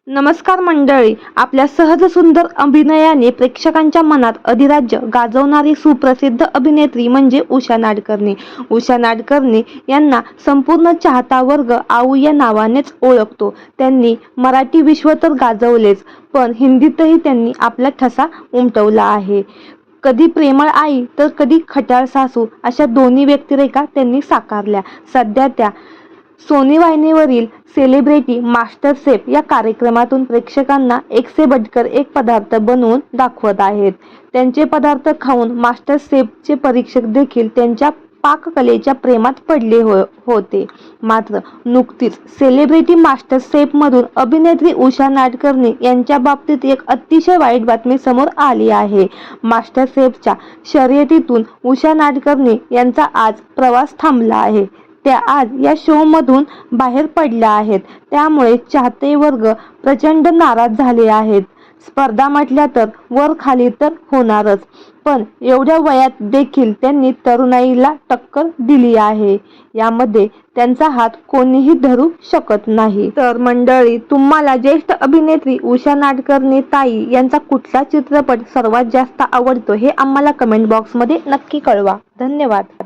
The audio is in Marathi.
नमस्कार मंडळी. आपल्या सहज सुंदर अभिनयाने प्रेक्षकांच्या मनात अधिराज्य गाजवणारी सुप्रसिद्ध अभिनेत्री म्हणजे उषा नाडकर्णी. उषा नाडकर्णी यांना संपूर्ण चाहता वर्ग आऊ या नावानेच ओळखतो. त्यांनी मराठी विश्व तर गाजवलेच, पण हिंदीतही त्यांनी आपला ठसा उमटवला आहे. कधी प्रेमळ आई तर कधी खट्याळ सासू अशा दोन्ही व्यक्तिरेखा त्यांनी साकारल्या. सध्या त्या सोनी वाहिनीवरील सेलिब्रिटी मास्टर शेफ या कार्यक्रमातून प्रेक्षकांना एक से बढ़कर एक पदार्थ बनवून दाखवत आहेत. त्यांचे पदार्थ खाऊन मास्टर शेफचे परीक्षक देखील त्यांच्या पाककलेच्या प्रेमात पडले होते. मात्र नुकतीच सेलिब्रिटी मास्टर शेफमधून अभिनेत्री उषा नाडकर्णी यांच्या बाबतीत एक अतिशय वाईट बातमी समोर आली आहे. मास्टर शेफच्या शर्यतीतून उषा नाडकर्णी यांचा आज प्रवास थांबला आहे. त्या आज या शोमधून बाहेर पडल्या आहेत. त्यामुळे चाहते वर्ग प्रचंड नाराज झाले आहेत. स्पर्धा म्हटल्या तर वर खाली तर होणारच, पण एवढ्या वयात देखील त्यांनी तरुणाईला टक्कर दिली आहे. यामध्ये त्यांचा हात कोणीही धरू शकत नाही. तर मंडळी, तुम्हाला ज्येष्ठ अभिनेत्री उषा नाडकर्णी ताई यांचा कुठला चित्रपट सर्वात जास्त आवडतो हे आम्हाला कमेंट बॉक्समध्ये नक्की कळवा. धन्यवाद.